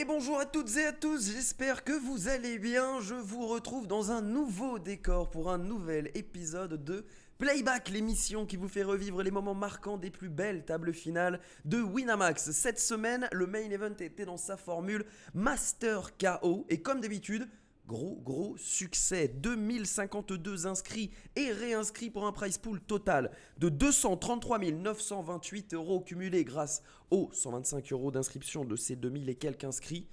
Et bonjour à toutes et à tous, j'espère que vous allez bien. Je vous retrouve dans un nouveau décor pour un nouvel épisode de Playback, l'émission qui vous fait revivre les moments marquants des plus belles tables finales de Winamax. Cette semaine, le main event était dans sa formule Master KO et comme d'habitude, gros succès, 2052 inscrits et réinscrits pour un prize pool total de 233 928 euros cumulés grâce aux 125 euros d'inscription de ces 2000 et quelques inscrits.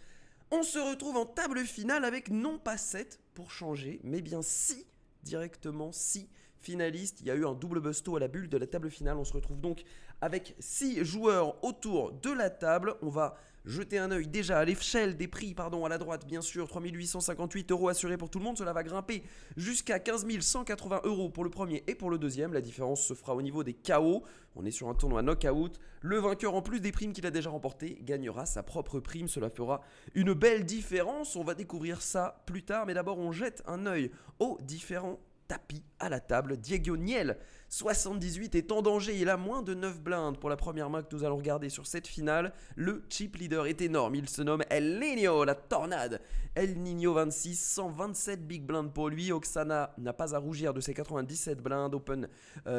On se retrouve en table finale avec non pas 7 pour changer, mais bien 6 directement, 6 finalistes. Il y a eu un double busto à la bulle de la table finale. On se retrouve donc avec 6 joueurs autour de la table. On va jeter un œil déjà à l'échelle des prix, à la droite bien sûr, 3 858 euros assurés pour tout le monde. Cela va grimper jusqu'à 15 180 euros pour le premier et pour le deuxième. La différence se fera au niveau des KO. On est sur un tournoi knockout. Le vainqueur, en plus des primes qu'il a déjà remportées, gagnera sa propre prime. Cela fera une belle différence. On va découvrir ça plus tard, mais d'abord on jette un œil aux différents tapis à la table. Diego Niel, 78, est en danger. Il a moins de 9 blindes pour la première main que nous allons regarder sur cette finale. Le chip leader est énorme. Il se nomme El Niño, la tornade. El Niño 26, 127 big blindes pour lui. Oksana n'a pas à rougir de ses 97 blindes. Open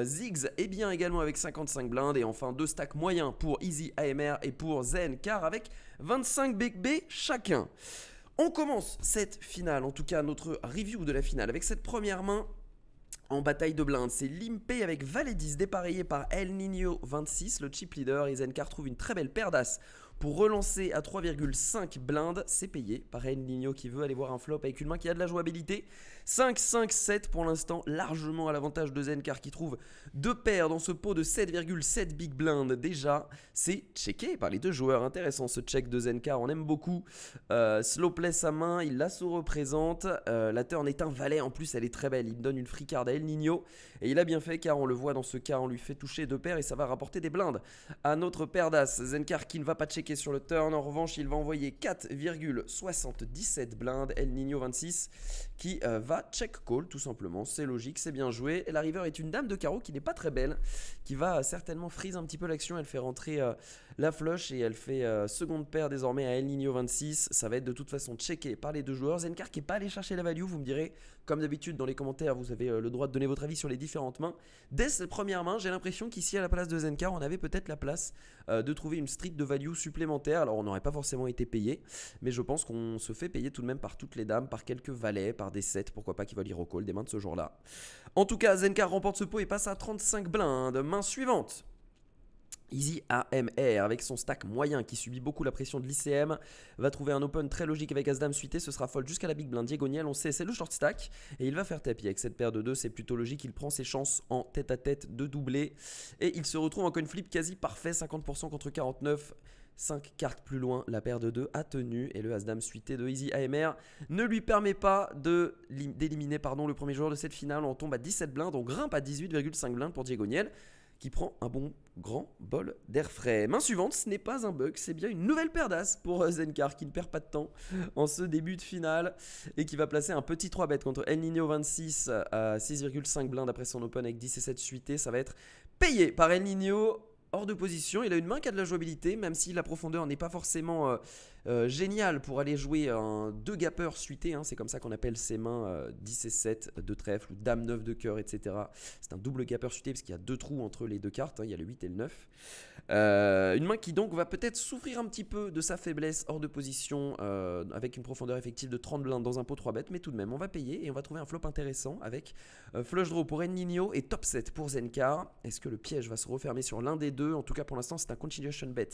Ziggs est bien également avec 55 blindes. Et enfin, deux stacks moyens pour Easy AMR et pour Zen, car avec 25 big B chacun. On commence cette finale, en tout cas notre review de la finale, avec cette première main en bataille de blindes. C'est Limpé avec Valet 10 dépareillé par El Niño 26, le chip leader. Et Zenkar trouve une très belle paire d'as pour relancer à 3,5 blindes. C'est payé par El Niño qui veut aller voir un flop avec une main qui a de la jouabilité. 5-5-7 pour l'instant, largement à l'avantage de Zenkar qui trouve deux paires dans ce pot de 7,7 big blindes. Déjà, c'est checké par les deux joueurs. Intéressant ce check de Zenkar, on aime beaucoup. Slow play sa main, il l'assaut représente. La turn est un valet, en plus elle est très belle. Il donne une free card à El Niño. Et il a bien fait car on le voit dans ce cas, on lui fait toucher deux paires et ça va rapporter des blindes à notre paire d'as. Zenkar qui ne va pas checker sur le turn. En revanche, il va envoyer 4,77 blindes. El Niño 26 qui va check call tout simplement. C'est logique, c'est bien joué. Et la river est une dame de carreau qui n'est pas très belle, qui va certainement freeze un petit peu l'action. Elle fait rentrer la flush et elle fait seconde paire désormais à El Niño 26. Ça va être de toute façon checké par les deux joueurs. Zenkar qui n'est pas allé chercher la value. Vous me direz, comme d'habitude dans les commentaires, vous avez le droit de donner votre avis sur les différentes mains. Dès cette première main, j'ai l'impression qu'ici à la place de Zenkar, on avait peut-être la place de trouver une street de value supplémentaire. Alors on n'aurait pas forcément été payé, mais je pense qu'on se fait payer tout de même par toutes les dames, par quelques valets, par des sets, pourquoi pas qui veulent y recall des mains de ce genre-là. En tout cas, Zenkar remporte ce pot et passe à 35 blindes. Main suivante. Easy AMR avec son stack moyen qui subit beaucoup la pression de l'ICM va trouver un open très logique avec As-Dame suité, ce sera fold jusqu'à la big blind. Diego Niel, on sait, c'est le short stack et il va faire tapis avec cette paire de 2, c'est plutôt logique, il prend ses chances en tête à tête de doubler et il se retrouve en coin flip quasi parfait, 50% contre 49. 5 cartes plus loin, la paire de 2 a tenu et le As-Dame suité de Easy AMR ne lui permet pas d'éliminer le premier joueur de cette finale. On tombe à 17 blindes, on grimpe à 18,5 blindes pour Diego Niel qui prend un bon grand bol d'air frais. Main suivante, ce n'est pas un bug, c'est bien une nouvelle paire d'as pour Zenkar qui ne perd pas de temps en ce début de finale et qui va placer un petit 3 bet contre El Niño 26 à 6,5 blindes après son open avec 10 et 7 suité. Ça va être payé par El Niño. Hors de position, il a une main qui a de la jouabilité, même si la profondeur n'est pas forcément géniale pour aller jouer un 2 gapper suité, c'est comme ça qu'on appelle ces mains 10 et 7 de trèfle ou dame 9 de cœur, etc. C'est un double gapper suité parce qu'il y a deux trous entre les deux cartes, il y a le 8 et le 9. Une main qui donc va peut-être souffrir un petit peu de sa faiblesse hors de position avec une profondeur effective de 30 blindes dans un pot 3 bêtes, mais tout de même on va payer et on va trouver un flop intéressant avec flush draw pour El Niño et top set pour Zenkar. Est-ce que le piège va se refermer sur l'un des deux? En tout cas pour l'instant c'est un continuation bet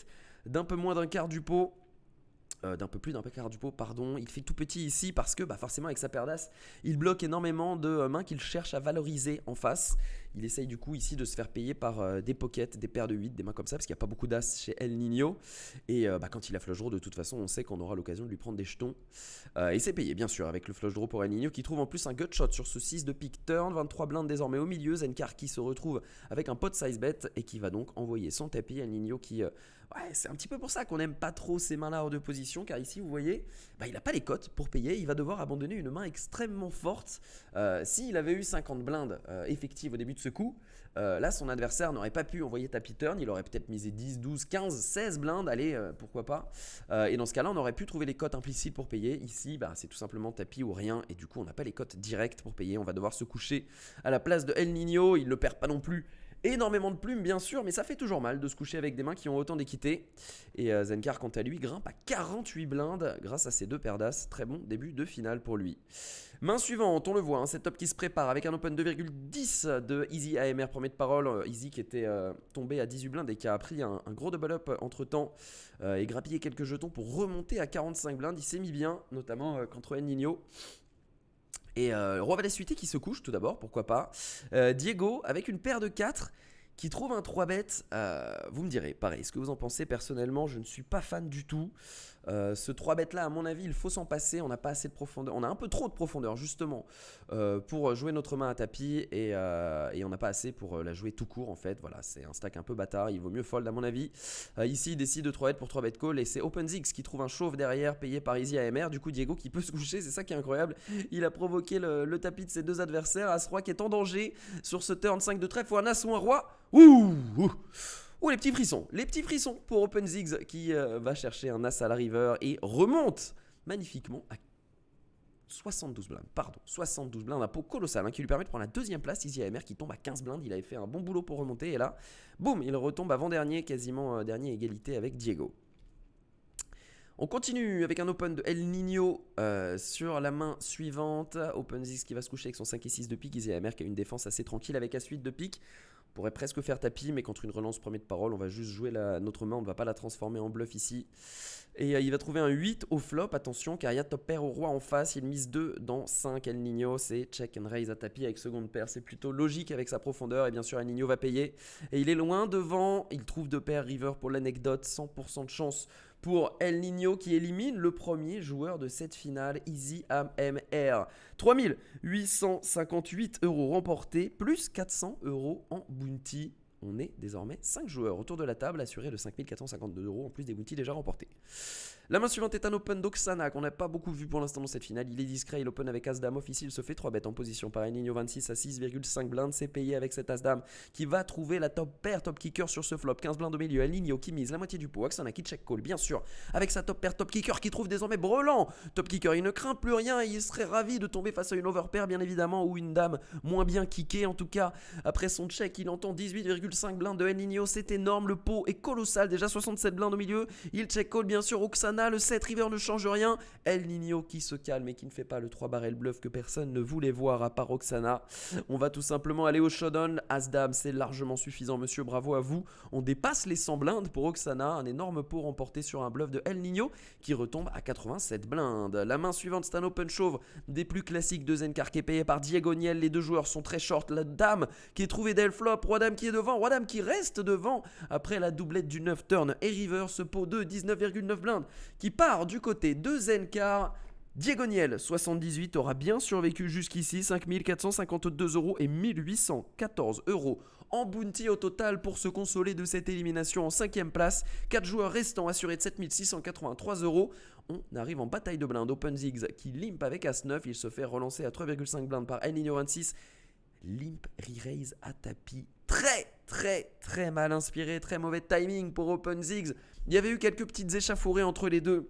d'un peu moins d'un quart du pot. D'un peu plus d'un quart du pot, pardon. Il fait tout petit ici parce que forcément avec sa paire d'as, il bloque énormément de mains qu'il cherche à valoriser en face. Il essaye du coup ici de se faire payer par des pockets, des paires de 8, des mains comme ça, parce qu'il n'y a pas beaucoup d'as chez El Niño. Et quand il a flush draw, de toute façon, on sait qu'on aura l'occasion de lui prendre des jetons. Et c'est payé, bien sûr, avec le flush draw pour El Niño qui trouve en plus un gut shot sur ce 6 de pick turn. 23 blindes désormais au milieu. Zenkar qui se retrouve avec un pot size bet et qui va donc envoyer son tapis. El Niño qui Ouais, c'est un petit peu pour ça qu'on n'aime pas trop ces mains-là hors de position, car ici, vous voyez, il n'a pas les cotes pour payer. Il va devoir abandonner une main extrêmement forte. S'il avait eu 50 blindes effectives au début de ce coup, là, son adversaire n'aurait pas pu envoyer tapis turn. Il aurait peut-être misé 10, 12, 15, 16 blindes. Allez, pourquoi pas. Et dans ce cas-là, on aurait pu trouver les cotes implicites pour payer. Ici, c'est tout simplement tapis ou rien. Et du coup, on n'a pas les cotes directes pour payer. On va devoir se coucher à la place de El Nino. Il ne perd pas non plus énormément de plumes bien sûr, mais ça fait toujours mal de se coucher avec des mains qui ont autant d'équité. Et Zenkar quant à lui grimpe à 48 blindes grâce à ses 2 paires d'as. Très bon début de finale pour lui. Main suivante, on le voit, setup qui se prépare avec un open 2,10 de Easy AMR, premier de parole. Easy qui était tombé à 18 blindes et qui a pris un gros double up entre temps et grappillé quelques jetons pour remonter à 45 blindes. Il s'est mis bien, notamment contre El Nino. Et Roi Valet suité qui se couche tout d'abord, pourquoi pas. Diego avec une paire de 4 qui trouve un 3-bet. Vous me direz, pareil, ce que vous en pensez. Personnellement, je ne suis pas fan du tout. Ce 3-bet là, à mon avis, il faut s'en passer. On n'a pas assez de profondeur. On a un peu trop de profondeur, justement, pour jouer notre main à tapis. Et on n'a pas assez pour la jouer tout court, en fait. Voilà, c'est un stack un peu bâtard. Il vaut mieux fold, à mon avis. Ici, il décide de 3-bet pour 3-bet call. Et c'est OpenZix qui trouve un chauve derrière, payé par Easy AMR. Du coup, Diego qui peut se coucher. C'est ça qui est incroyable. Il a provoqué le tapis de ses 2 adversaires. As-Roi qui est en danger sur ce turn 5 de trèfle. Ou un As ou un Roi. Ouh, les petits frissons pour OpenZix qui va chercher un As à la river et remonte magnifiquement à 72 blindes, un pot colossal qui lui permet de prendre la 2e place. Easy AMR qui tombe à 15 blindes, il avait fait un bon boulot pour remonter et là, boum, il retombe avant-dernier, quasiment dernier égalité avec Diego. On continue avec un open de El Nino sur la main suivante. OpenZix qui va se coucher avec son 5 et 6 de pique. Easy AMR qui a une défense assez tranquille avec As-8 de pique. On pourrait presque faire tapis, mais contre une relance premier de parole, on va juste jouer notre main, on ne va pas la transformer en bluff ici. Et il va trouver un 8 au flop, attention, car il y a top pair au roi en face, il mise 2 dans 5. El Nino, c'est check and raise à tapis avec seconde paire, c'est plutôt logique avec sa profondeur, et bien sûr El Nino va payer. Et il est loin devant, il trouve 2 paires river pour l'anecdote, 100% de chance pour El Nino qui élimine le premier joueur de cette finale, Easy AMR. 3858 € remportés, plus 400 € en bounty. On est désormais 5 joueurs autour de la table, assurés de 5452 € en plus des bounties déjà remportés. La main suivante est un open d'Oksana qu'on n'a pas beaucoup vu pour l'instant dans cette finale. Il est discret, il open avec As-Dame off. Ici, il se fait 3 bêtes en position par El Nino 26 à 6,5 blindes. C'est payé avec cet As-Dame qui va trouver la top pair, top kicker sur ce flop. 15 blindes au milieu. El Nino qui mise la moitié du pot. Oksana qui check call, bien sûr, avec sa top pair, top kicker qui trouve désormais Brelan. Top kicker, il ne craint plus rien. Il serait ravi de tomber face à une overpair, bien évidemment, ou une dame moins bien kickée. En tout cas, après son check, il entend 18,5 blindes de El Nino. C'est énorme. Le pot est colossal. Déjà 67 blindes au milieu. Il check call, bien sûr. Oksana, le 7 river ne change rien. El Nino qui se calme et qui ne fait pas le 3 barrel bluff que personne ne voulait voir à part Oksana. On va tout simplement aller au showdown. As-Dame, c'est largement suffisant, monsieur. Bravo à vous. On dépasse les 100 blindes pour Oksana. Un énorme pot remporté sur un bluff de El Nino qui retombe à 87 blindes. La main suivante, c'est un open chauve des plus classiques de Zenkar qui est payé par Diego Niel. Les deux joueurs sont très short. La dame qui est trouvée d'elle flop. Roi-Dame qui est devant. Roi-Dame qui reste devant après la doublette du 9 turn et river. Ce pot de 19,9 blindes qui part du côté de Zenkar. Diego Niel, 78, aura bien survécu jusqu'ici. 5452 € et 1814 € en bounty au total pour se consoler de cette élimination en 5ème place. 4 joueurs restants assurés de 7683 €. On arrive en bataille de blindes. OpenZix qui limp avec As-9. Il se fait relancer à 3,5 blindes par El Nino 26. Limp re-raise à tapis. Très mal inspiré. Très mauvais timing pour OpenZix. Il y avait eu quelques petites échauffourées entre les deux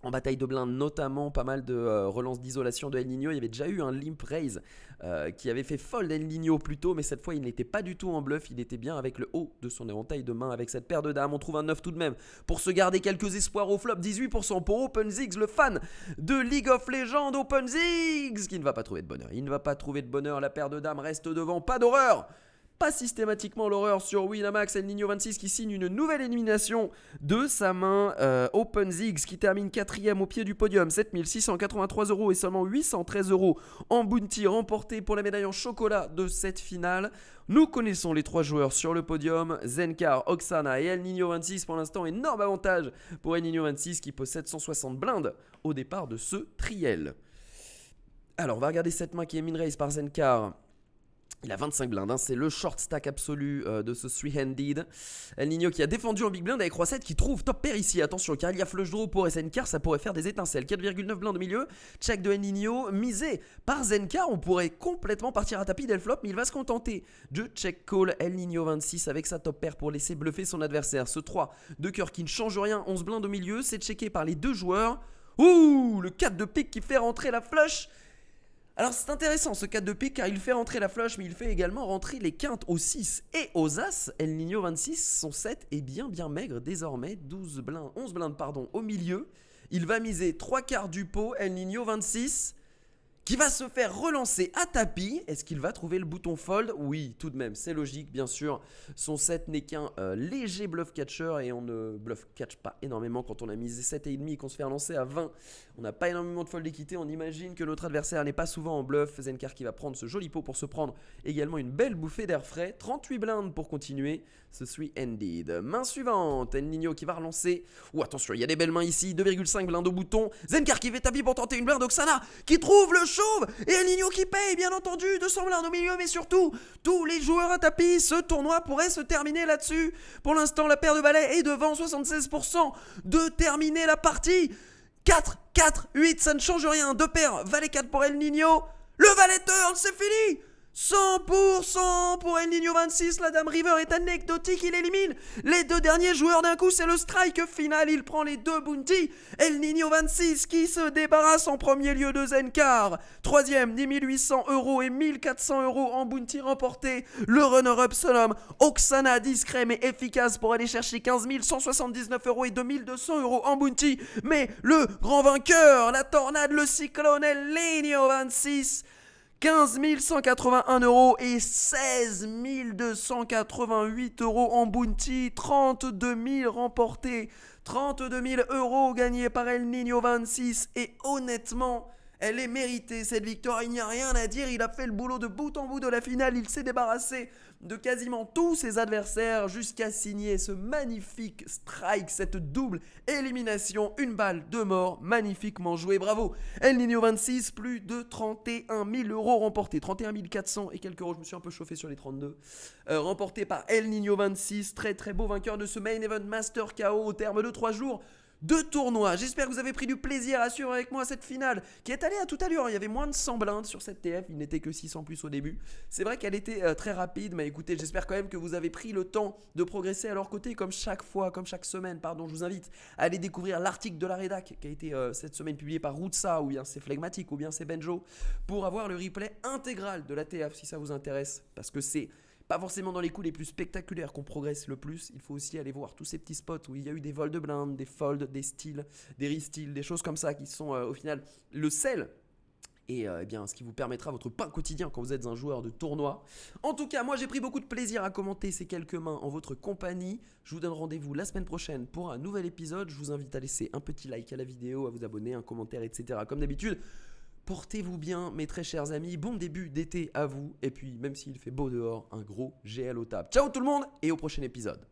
en bataille de blindes, notamment pas mal de relances d'isolation de El Nino. Il y avait déjà eu un limp raise qui avait fait fold El Nino plus tôt, mais cette fois il n'était pas du tout en bluff, il était bien avec le haut de son éventail de main avec cette paire de dames. On trouve un 9 tout de même pour se garder quelques espoirs au flop. 18% pour OpenZix, le fan de League of Legends. OpenZix qui ne va pas trouver de bonheur. Il ne va pas trouver de bonheur, la paire de dames reste devant, pas d'horreur. Pas systématiquement l'horreur sur Winamax. El Nino 26 qui signe une nouvelle élimination de sa main. OpenZix qui termine 4ème au pied du podium. 7683 € et seulement 813 € en bounty remporté pour la médaille en chocolat de cette finale. Nous connaissons les 3 joueurs sur le podium. Zenkar, Oksana et El Nino 26 pour l'instant. Énorme avantage pour El Nino 26 qui possède 160 blindes au départ de ce triel. Alors on va regarder cette main qui est min raise par Zenkar. Il a 25 blindes, hein. C'est le short stack absolu de ce 3-handed. El Nino qui a défendu en big blind avec Roi 7 qui trouve top pair ici. Attention, car il y a flush draw pour Zenkar, ça pourrait faire des étincelles. 4,9 blindes au milieu, check de El Nino, misé par Zenkar. On pourrait complètement partir à tapis dès le flop, mais il va se contenter de check call El Nino 26 avec sa top pair pour laisser bluffer son adversaire. Ce 3 de cœur qui ne change rien, 11 blindes au milieu, c'est checké par les deux joueurs. Ouh, le 4 de pique qui fait rentrer la flush. Alors c'est intéressant ce 4 de pique car il fait rentrer la flush mais il fait également rentrer les quintes aux 6 et aux as. El Nino 26, son 7 est bien maigre désormais, 11 blindes au milieu. Il va miser 3 quarts du pot, El Nino 26 qui va se faire relancer à tapis. Est-ce qu'il va trouver le bouton fold? Oui, tout de même, c'est logique, bien sûr. Son 7 n'est qu'un léger bluff catcher et on ne bluff catch pas énormément quand on a misé 7,5 et qu'on se fait relancer à 20. On n'a pas énormément de fold d'équité, on imagine que notre adversaire n'est pas souvent en bluff. Zenkar qui va prendre ce joli pot pour se prendre également une belle bouffée d'air frais. 38 blindes pour continuer ce 3-handed. Main suivante, El Nino qui va relancer. Oh attention, il y a des belles mains ici, 2,5 blindes au bouton. Zenkar qui fait tapis pour tenter une blinde, Oksana qui trouve le chauve et El Nino qui paye bien entendu 200 blindes au milieu, mais surtout tous les joueurs à tapis. Ce tournoi pourrait se terminer là-dessus. Pour l'instant la paire de balais est devant 76% de terminer la partie. 4, 4, 8, ça ne change rien. Deux paires, valet 4 pour El Nino. Le valet turn, c'est fini. 100% pour El Nino 26, la dame river est anecdotique, il élimine les deux derniers joueurs d'un coup, c'est le strike final, il prend les deux bounty. El Nino 26 qui se débarrasse en premier lieu de Zenkar. Troisième, 10 800 € et 1400 € en bounty remporté. Le runner-up se nomme Oksana, discret mais efficace pour aller chercher 15 179 € et 2200 € en bounty. Mais le grand vainqueur, la tornade, le cyclone, El Nino 26... 15 181 € et 16 288 € en bounty, 32 000 remportés, 32 000 € gagnés par El Nino 26 et honnêtement, elle est méritée cette victoire, il n'y a rien à dire, il a fait le boulot de bout en bout de la finale, il s'est débarrassé de quasiment tous ses adversaires jusqu'à signer ce magnifique strike, cette double élimination, une balle de mort, magnifiquement joué, bravo. El Nino 26, plus de 31 000 € remportés, 31 400 et quelques euros, je me suis un peu chauffé sur les 32, remporté par El Nino 26, très très beau vainqueur de ce Main Event Master KO au terme de 3 jours. De tournois. J'espère que vous avez pris du plaisir à suivre avec moi cette finale qui est allée à toute allure. Il y avait moins de 100 blindes sur cette TF, il n'était que 600 plus au début. C'est vrai qu'elle était très rapide, mais écoutez, j'espère quand même que vous avez pris le temps de progresser à leur côté comme chaque semaine, je vous invite à aller découvrir l'article de la rédac qui a été cette semaine publié par Rootsa, ou bien c'est Flegmatic, ou bien c'est Benjo, pour avoir le replay intégral de la TF si ça vous intéresse, parce que c'est pas forcément dans les coups les plus spectaculaires qu'on progresse le plus. Il faut aussi aller voir tous ces petits spots où il y a eu des vols de blindes, des folds, des steals, des re-steals, des choses comme ça qui sont au final le sel. Et bien, ce qui vous permettra votre pain quotidien quand vous êtes un joueur de tournoi. En tout cas, moi j'ai pris beaucoup de plaisir à commenter ces quelques mains en votre compagnie. Je vous donne rendez-vous la semaine prochaine pour un nouvel épisode. Je vous invite à laisser un petit like à la vidéo, à vous abonner, un commentaire, etc. Comme d'habitude. Portez-vous bien mes très chers amis, bon début d'été à vous, et puis même s'il fait beau dehors, un gros GL au table. Ciao tout le monde et au prochain épisode.